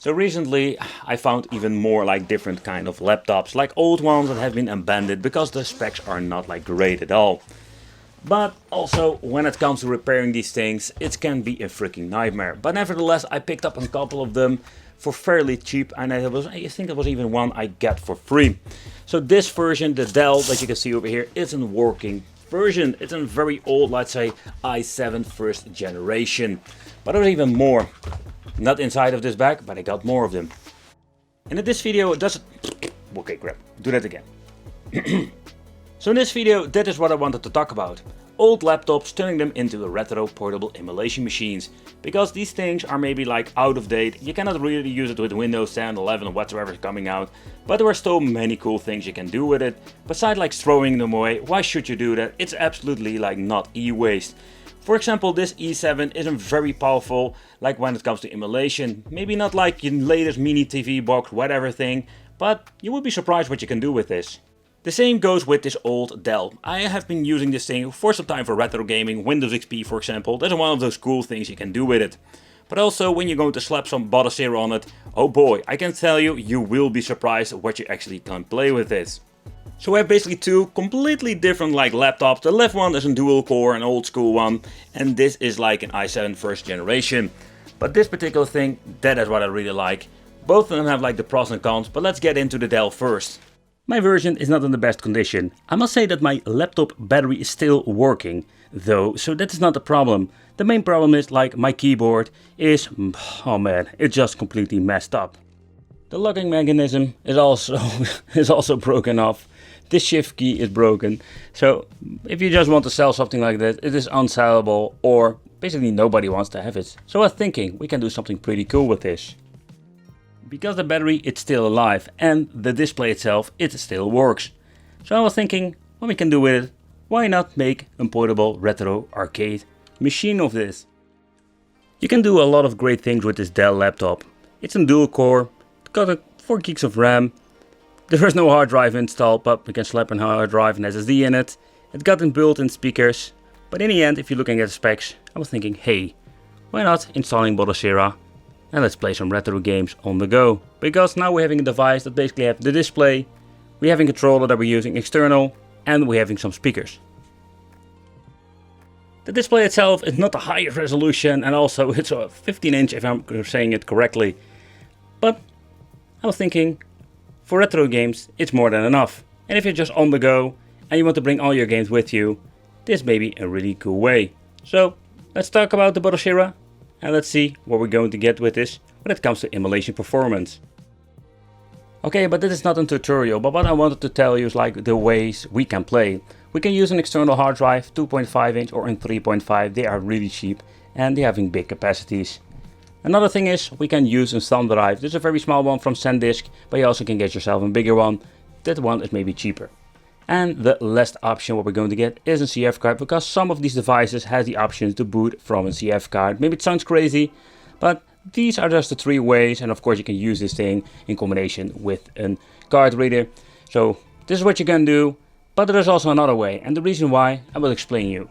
So recently I found even more like different kind of laptops, like old ones that have been abandoned because the specs are not like great at all. But also when it comes to repairing these things, it can be a freaking nightmare. But nevertheless I picked up a couple of them for fairly cheap, and I think it was even one I get for free. So this version, the Dell that you can see over here, is a working version. It's a very old, let's say i7 first generation. But there's even more. Not inside of this bag, but I got more of them. And in this video, okay, crap, do that again. So in this video, that is what I wanted to talk about. Old laptops, turning them into retro portable emulation machines. Because these things are maybe like out of date, you cannot really use it with Windows 10, 11 or whatsoever is coming out. But there are still many cool things you can do with it. Besides like throwing them away, why should you do that? It's absolutely like not e-waste. For example, this i7 isn't very powerful like when it comes to emulation. Maybe not like your latest mini TV box, whatever thing, but you would be surprised what you can do with this. The same goes with this old Dell. I have been using this thing for some time for retro gaming, Windows XP for example. That's one of those cool things you can do with it. But also when you're going to slap some Botacera on it, oh boy, I can tell you, you will be surprised what you actually can play with this. So we have basically two completely different like laptops. The left one is a dual core, an old school one, and this is like an i7 first generation. But this particular thing, that is what I really like. Both of them have like the pros and cons, but let's get into the Dell first. My version is not in the best condition. I must say that my laptop battery is still working though, so that is not the problem. The main problem is like my keyboard is, oh man, it's just completely messed up. The locking mechanism is also broken off. This shift key is broken, so if you just want to sell something like that, it is unsellable, or basically nobody wants to have it. So I was thinking we can do something pretty cool with this. Because the battery it's still alive and the display itself it still works. So I was thinking what we can do with it, why not make a portable retro arcade machine of this. You can do a lot of great things with this Dell laptop. It's a dual core, it's got 4 gigs of RAM. There is no hard drive installed, but we can slap a hard drive and SSD in it. It got built-in speakers, but in the end, if you're looking at the specs, I was thinking, hey, why not installing Botacera and let's play some retro games on the go. Because now we're having a device that basically have the display, we're having a controller that we're using external, and we're having some speakers. The display itself is not the highest resolution, and also it's a 15-inch if I'm saying it correctly. But I was thinking, for retro games, it's more than enough. And if you're just on the go and you want to bring all your games with you, this may be a really cool way. So let's talk about the Botacera and let's see what we're going to get with this when it comes to emulation performance. Okay, but this is not a tutorial, but what I wanted to tell you is like the ways we can play. We can use an external hard drive, 2.5 inch or in 3.5, they are really cheap and they're having big capacities. Another thing is we can use a thumb drive. This is a very small one from SanDisk, but you also can get yourself a bigger one. That one is maybe cheaper. And the last option what we're going to get is a CF card, because some of these devices has the option to boot from a CF card. Maybe it sounds crazy, but these are just the 3 ways, and of course you can use this thing in combination with a card reader. So this is what you can do, but there is also another way, and the reason why I will explain you.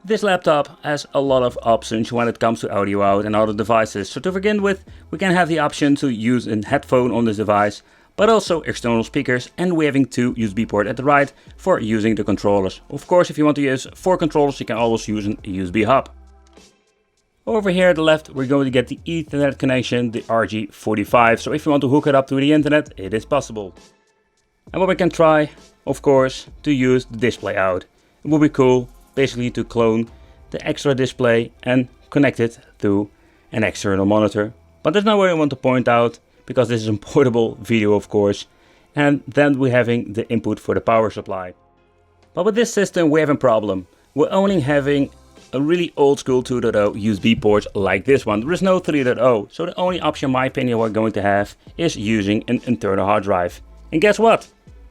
This laptop has a lot of options when it comes to audio out and other devices. So to begin with, we can have the option to use a headphone on this device, but also external speakers, and we're having 2 USB ports at the right for using the controllers. Of course, if you want to use 4 controllers, you can always use a USB hub. Over here at the left, we're going to get the Ethernet connection, the RG45. So if you want to hook it up to the internet, it is possible. And what we can try, of course, to use the display out. It would be cool, basically to clone the extra display and connect it to an external monitor. But there's no way I want to point out, because this is a portable video of course, and then we're having the input for the power supply. But with this system we have a problem. We're only having a really old school 2.0 USB ports like this one. There is no 3.0, so the only option in my opinion we're going to have is using an internal hard drive. And guess what?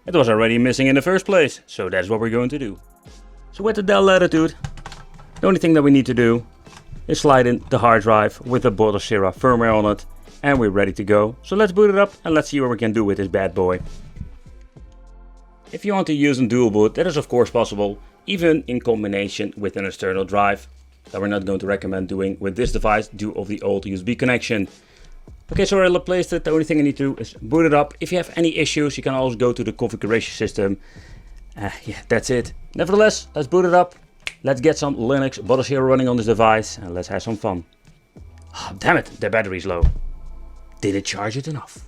It was already missing in the first place, so that's what we're going to do. So with the Dell Latitude, the only thing that we need to do is slide in the hard drive with the Botacera firmware on it, and we're ready to go. So let's boot it up and let's see what we can do with this bad boy. If you want to use a dual boot, that is of course possible, even in combination with an external drive that we're not going to recommend doing with this device due to the old USB connection. Okay, so I replaced it. The only thing I need to do is boot it up. If you have any issues, you can always go to the configuration system. Yeah, that's it. Nevertheless, let's boot it up. Let's get some Linux Bottle Zero running on this device and let's have some fun. Oh, damn it, the battery's low. Didn't charge it enough.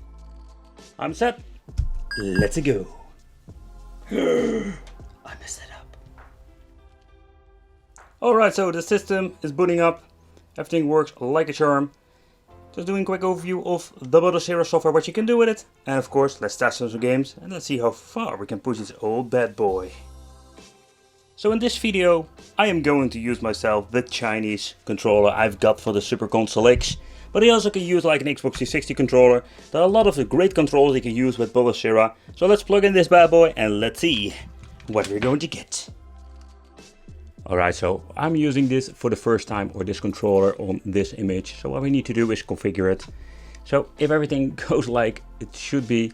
I'm set. Let's go. I messed it up. Alright, so the system is booting up. Everything works like a charm. Just doing a quick overview of the Bottle Zero software, what you can do with it. And of course, let's test some games and let's see how far we can push this old bad boy. So in this video, I am going to use myself the Chinese controller I've got for the Super Console X. But I also can use like an Xbox 360 controller. There are a lot of great controllers you can use with Bottle Zero. So let's plug in this bad boy and let's see what we're going to get. Alright, so I'm using this for the first time, or this controller on this image. So what we need to do is configure it. So if everything goes like it should be,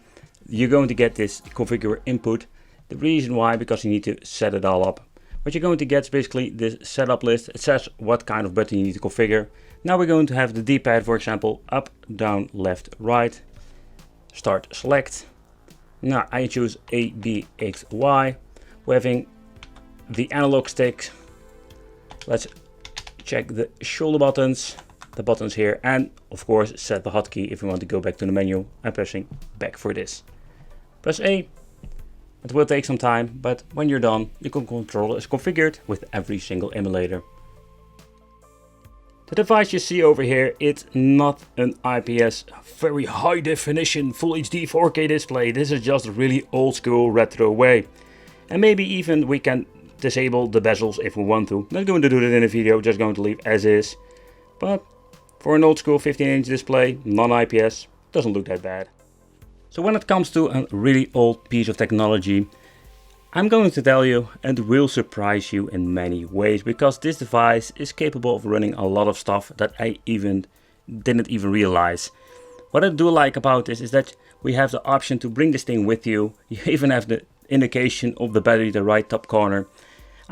you're going to get this configure input. The reason why, because you need to set it all up. What you're going to get is basically this setup list. It says what kind of button you need to configure. Now we're going to have the D-pad, for example, up, down, left, right. Start, select. Now I choose A, B, X, Y. We're having the analog stick. Let's check the shoulder buttons, the buttons here, and of course set the hotkey if you want to go back to the menu. I'm pressing back for this. Press A. It will take some time, but when you're done, the controller is configured with every single emulator. The device you see over here, it's not an IPS very high definition full HD 4K display. This is just a really old school retro way. And maybe even we can disable the bezels if we want to. Not going to do that in a video, just going to leave as is. But for an old school 15-inch display, non-IPS, doesn't look that bad. So when it comes to a really old piece of technology, I'm going to tell you, and it will surprise you in many ways, because this device is capable of running a lot of stuff that I didn't even realize. What I do like about this is that we have the option to bring this thing with you. You even have the indication of the battery in the right top corner.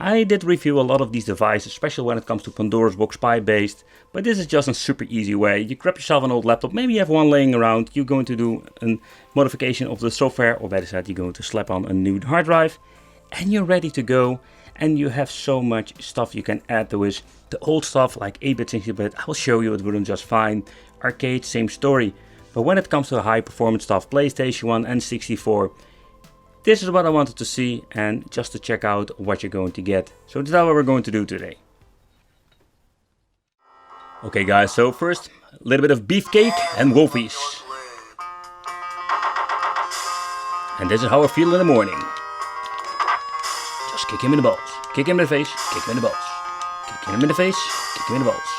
I did review a lot of these devices, especially when it comes to Pandora's Box Pi based, but this is just a super easy way. You grab yourself an old laptop, maybe you have one laying around, you're going to do a modification of the software, or better said, you're going to slap on a new hard drive, and you're ready to go, and you have so much stuff you can add to it. The old stuff like 8-bit, 16-bit, I will show you, it would run just fine. Arcade, same story. But when it comes to high performance stuff, PlayStation 1 and 64, this is what I wanted to see and just to check out what you're going to get. So that's what we're going to do today. Okay guys, so first a little bit of beefcake and wolfies. And this is how I feel in the morning. Just kick him in the balls. Kick him in the face, kick him in the balls. Kick him in the face, kick him in the balls.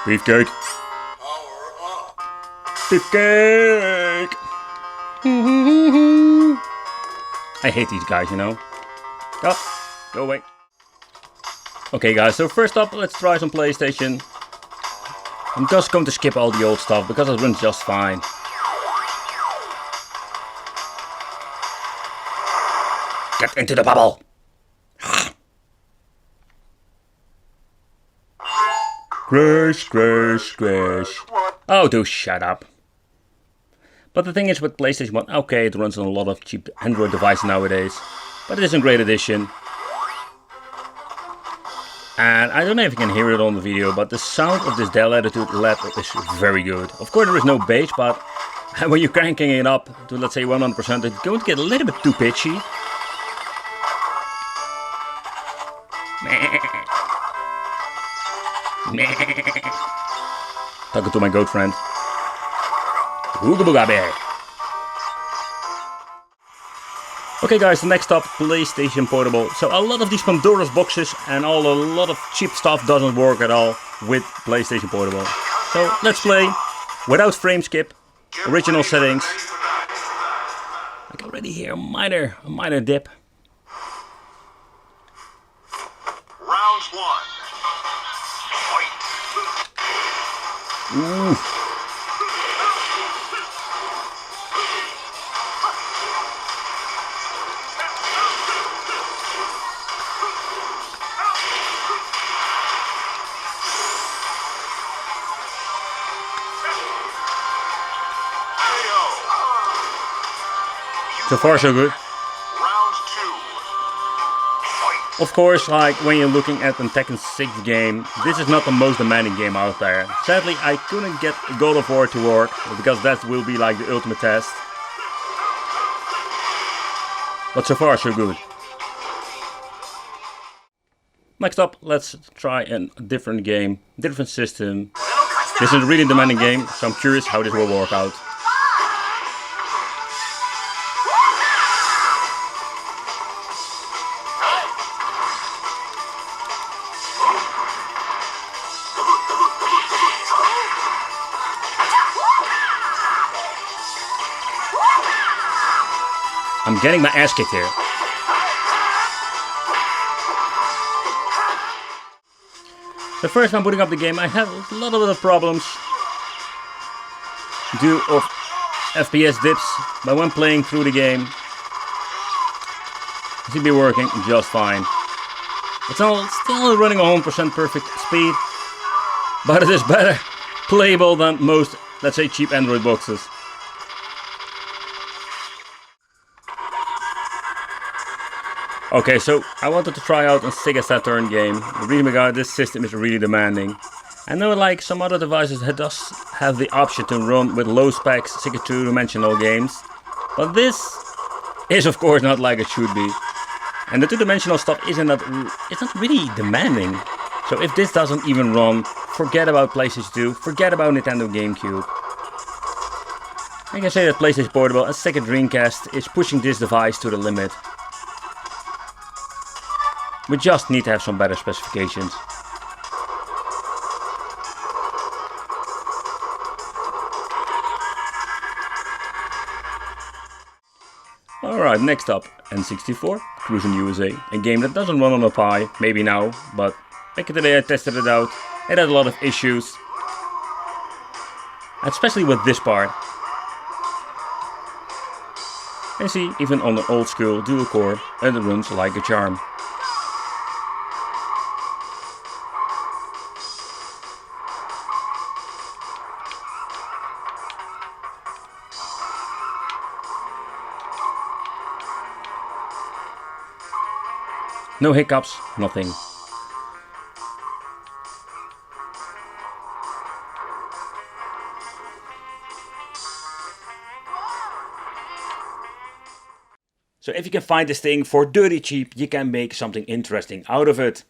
Beefcake. Beefcake! I hate these guys, you know. Go away. Okay guys, so first up, let's try some PlayStation. I'm just going to skip all the old stuff because it runs just fine. Get into the bubble! Crash, crash, crash. Oh, do shut up. But the thing is with PlayStation 1, okay, it runs on a lot of cheap Android devices nowadays. But it is a great addition. And I don't know if you can hear it on the video, but the sound of this Dell Attitude LED is very good. Of course there is no bass, but when you're cranking it up to, let's say, 100%, it's going to get a little bit too pitchy. Talking to my goat friend. Ooga booga bear. Okay guys, next up, PlayStation Portable. So a lot of these Pandora's boxes and a lot of cheap stuff doesn't work at all with PlayStation Portable. So let's play without frame skip, original settings. I can already hear a minor dip. Round one. Ooh. So far so good. Round 2. Fight. Of course, like when you're looking at the Tekken 6 game, this is not the most demanding game out there. Sadly, I couldn't get God of War to work, because that will be like the ultimate test. But so far so good. Next up, let's try a different game, different system. This is a really demanding game, so I'm curious how this will work out. I'm getting my ass kicked here. The first time booting up the game, I had a little bit of problems due of FPS dips, but when playing through the game, it should be working just fine. It's all still running 100% perfect speed, but it is better playable than most, let's say, cheap Android boxes. Okay, so I wanted to try out a Sega Saturn game. The reason behind this system is really demanding. I know, like some other devices, it does have the option to run with low specs Sega two-dimensional games, but this is of course not like it should be. And the two-dimensional stuff it's not really demanding. So if this doesn't even run, forget about PlayStation 2, forget about Nintendo GameCube. I can say that PlayStation Portable and Sega Dreamcast is pushing this device to the limit. We just need to have some better specifications. Alright, next up, N64, Cruis'n USA. A game that doesn't run on a Pi, maybe now, but back in the day I tested it out. It had a lot of issues. Especially with this part. And see, even on the old school dual core, it runs like a charm. No hiccups, nothing. So if you can find this thing for dirty cheap, you can make something interesting out of it.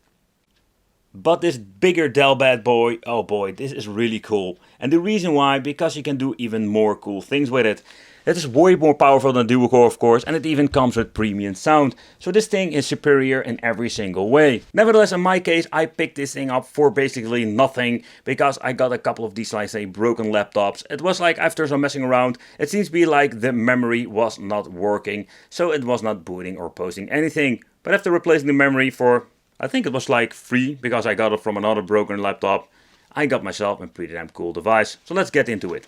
But this bigger Dell bad boy, oh boy, this is really cool. And the reason why, because you can do even more cool things with it. It is way more powerful than dual core, of course, and it even comes with premium sound. So this thing is superior in every single way. Nevertheless, in my case, I picked this thing up for basically nothing, because I got a couple of these, like say, broken laptops. It was like, after some messing around, it seems to be like the memory was not working, so it was not booting or posting anything. But after replacing the memory for, I think it was like free, because I got it from another broken laptop, I got myself a pretty damn cool device. So let's get into it.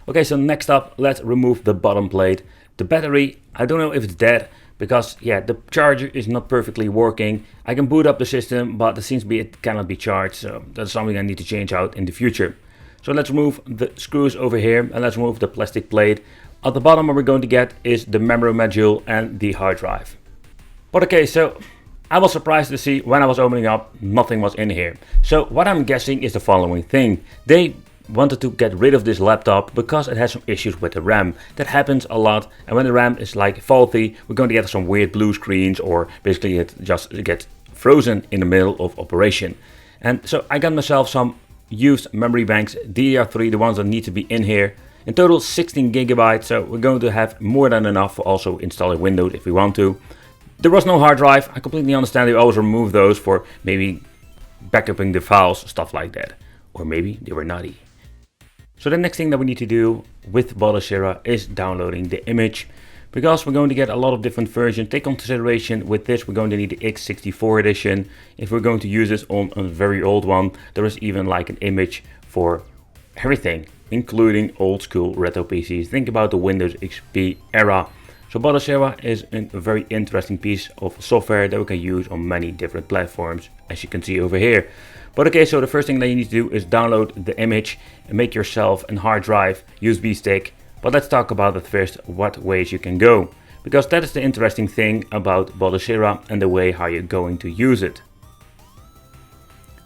Okay, so next up, let's remove the bottom plate. The battery, I don't know if it's dead, because yeah, the charger is not perfectly working. I can boot up the system, but it seems to be it cannot be charged, so that's something I need to change out in the future. So let's remove the screws over here, and let's remove the plastic plate. At the bottom, what we're going to get is the memory module and the hard drive. But okay, so I was surprised to see when I was opening up, nothing was in here. So what I'm guessing is the following thing. They wanted to get rid of this laptop because it has some issues with the RAM. That happens a lot, and when the RAM is like faulty, we're going to get some weird blue screens, or basically it just gets frozen in the middle of operation. And so I got myself some used memory banks, DDR3, the ones that need to be in here. In total 16 gigabytes, so we're going to have more than enough for also installing Windows if we want to. There was no hard drive. I completely understand they always remove those for maybe backupping the files, stuff like that. Or maybe they were naughty. So the next thing that we need to do with Bodhishira is downloading the image, because we're going to get a lot of different versions. Take consideration with this, we're going to need the x64 edition. If we're going to use this on a very old one, there is even like an image for everything, including old school retro PCs. Think about the Windows XP era. So Bodhishira is a very interesting piece of software that we can use on many different platforms, as you can see over here. But okay, so the first thing that you need to do is download the image and make yourself a hard drive, USB stick. But let's talk about it first, what ways you can go. because that is the interesting thing about Bodhishira and the way how you're going to use it.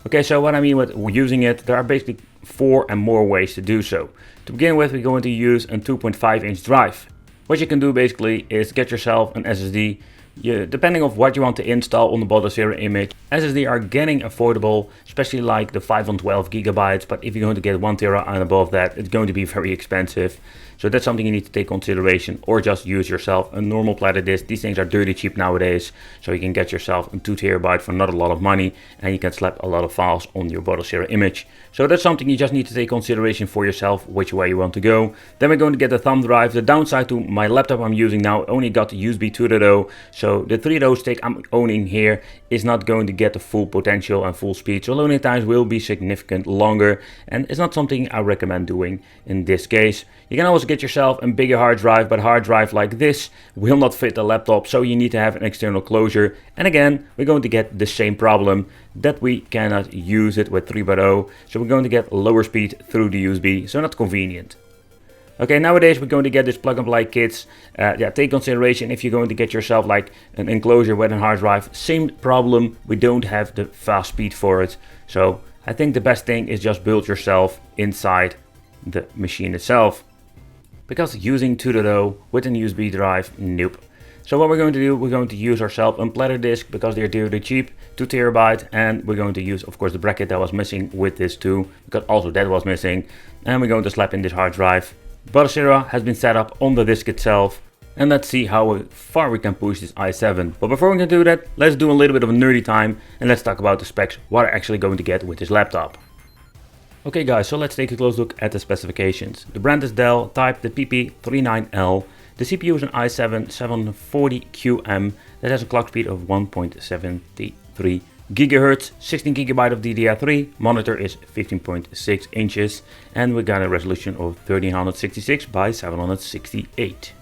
Okay, so what I mean with using it, there are basically 4 and more ways to do so. To begin with, we're going to use a 2.5-inch drive. What you can do basically is get yourself an SSD. Depending on what you want to install on the Bodhishira image, SSD are getting affordable, especially like the 512 gigabytes. But if you're going to get 1 tera and above that, it's going to be very expensive. So that's something you need to take consideration, or just use yourself a normal platter disk. These things are dirty cheap nowadays, so you can get yourself a 2 terabyte for not a lot of money, and you can slap a lot of files on your Bodhishira image. So that's something you just need to take consideration for yourself, which way you want to go. Then we're going to get the thumb drive. The downside to my laptop I'm using now only got the USB 2.0, so the 3.0 stick I'm owning here is not going to get the full potential and full speed, so loading times will be significant longer, and it's not something I recommend doing in this case. You can always get yourself a bigger hard drive, but a hard drive like this will not fit the laptop, so you need to have an external closure. And again, we're going to get the same problem, that we cannot use it with 3.0, so we're going to get lower speed through the USB, so not convenient. Okay, nowadays we're going to get this plug and play kits. Take consideration if you're going to get yourself like an enclosure with a hard drive. Same problem, we don't have the fast speed for it. So I think the best thing is just build yourself inside the machine itself. Because using 2.0 with an USB drive, nope. So what we're going to do, we're going to use ourselves a platter disk because they're really cheap, 2 terabyte, and we're going to use, of course, the bracket that was missing with this too, because also that was missing, and we're going to slap in this hard drive. Bodhishira has been set up on the disk itself, and let's see how far we can push this i7. But before we can do that, let's do a little bit of a nerdy time, and let's talk about the specs, what I'm actually going to get with this laptop. Okay guys, so let's take a close look at the specifications. The brand is Dell, type the PP39L. The CPU is an i7 740QM that has a clock speed of 1.73 GHz, 16 GB of DDR3, monitor is 15.6 inches, and we got a resolution of 1366 by 768.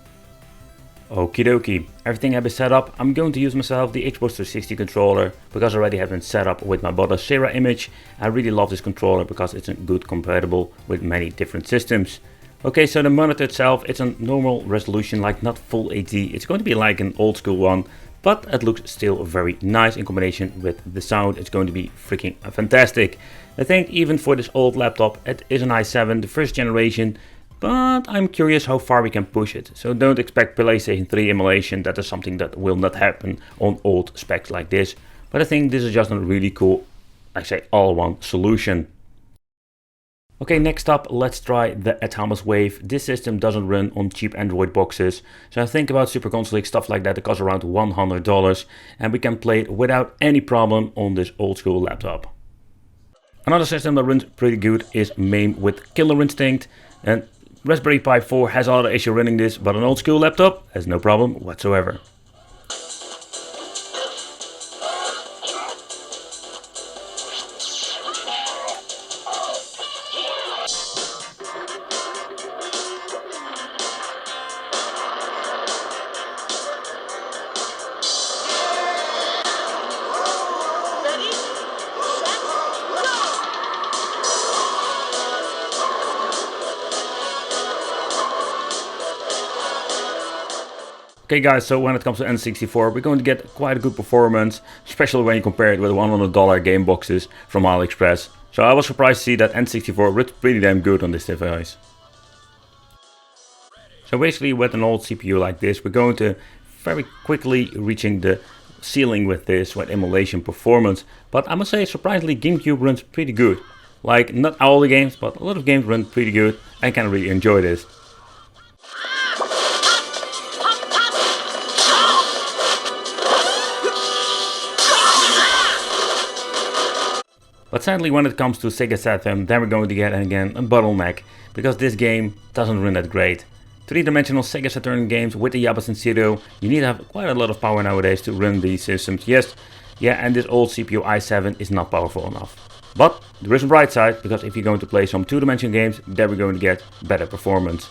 Okie dokie, everything has been set up. I'm going to use myself the Xbox 360 controller because I already have been set up with my Bodhishira image. I really love this controller because it's a good compatible with many different systems. Okay, so the monitor itself, it's a normal resolution, like not full HD. It's going to be like an old school one, but it looks still very nice in combination with the sound. It's going to be freaking fantastic. I think even for this old laptop, it is an i7, the first generation, but I'm curious how far we can push it. So don't expect PlayStation 3 emulation. That is something that will not happen on old specs like this. But I think this is just a really cool, I say, all-in-one solution. Okay, next up, let's try the Atomus Wave. This system doesn't run on cheap Android boxes. So I think about Super Console stuff like that, it costs around $100. And we can play it without any problem on this old school laptop. Another system that runs pretty good is MAME with Killer Instinct. And Raspberry Pi 4 has a lot of issue running this, but an old school laptop has no problem whatsoever. Okay guys, so when it comes to N64, we're going to get quite a good performance, especially when you compare it with $100 game boxes from AliExpress. So I was surprised to see that N64 runs pretty damn good on this device. So basically with an old CPU like this, we're going to very quickly reaching the ceiling with this, with emulation performance. But I must say, surprisingly, GameCube runs pretty good. Like, not all the games, but a lot of games run pretty good. I can really enjoy this. But sadly, when it comes to Sega Saturn, then we're going to get again a bottleneck, because this game doesn't run that great. 3-dimensional Sega Saturn games with the Yabas and Zero, you need to have quite a lot of power nowadays to run these systems. Yes, yeah, and this old CPU i7 is not powerful enough. But there is a bright side, because if you're going to play some 2-dimensional games, then we're going to get better performance.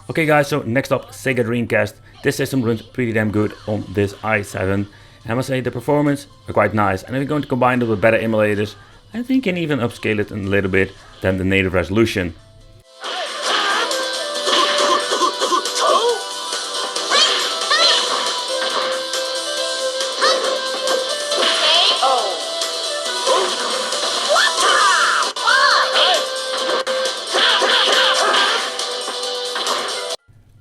Okay guys, so next up, Sega Dreamcast. This system runs pretty damn good on this i7. And I must say the performance are quite nice. And if you're going to combine it with better emulators, I think you can even upscale it a little bit than the native resolution.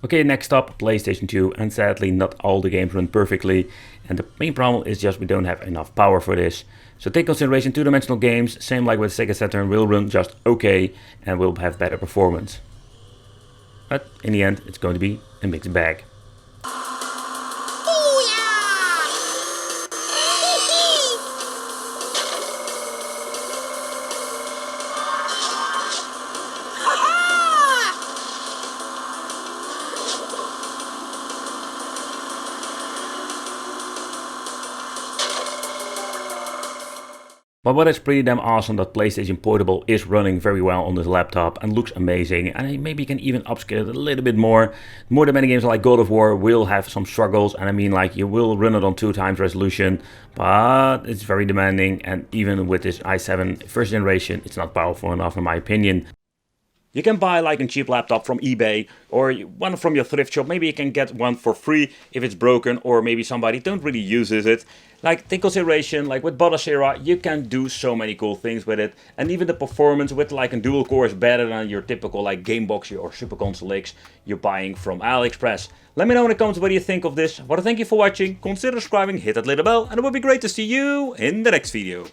Okay, next up, PlayStation 2, and sadly not all the games run perfectly, and the main problem is just we don't have enough power for this. So take consideration two-dimensional games, same like with Sega Saturn, will run just okay and will have better performance. But in the end, it's going to be a mixed bag. But what is pretty damn awesome that PlayStation Portable is running very well on this laptop and looks amazing, and maybe you can even upscale it a little bit more. More than many games like God of War will have some struggles, and I mean like you will run it on 2x resolution, but it's very demanding, and even with this i7 first generation it's not powerful enough in my opinion. You can buy like a cheap laptop from eBay or one from your thrift shop. Maybe you can get one for free if it's broken, or maybe somebody don't really uses it. Like take consideration, like with Bodacera, you can do so many cool things with it. And even the performance with like a dual core is better than your typical like Gamebox or Super Console X you're buying from AliExpress. Let me know in the comments what you think of this. I want to thank you for watching. Consider subscribing, hit that little bell, and it would be great to see you in the next video.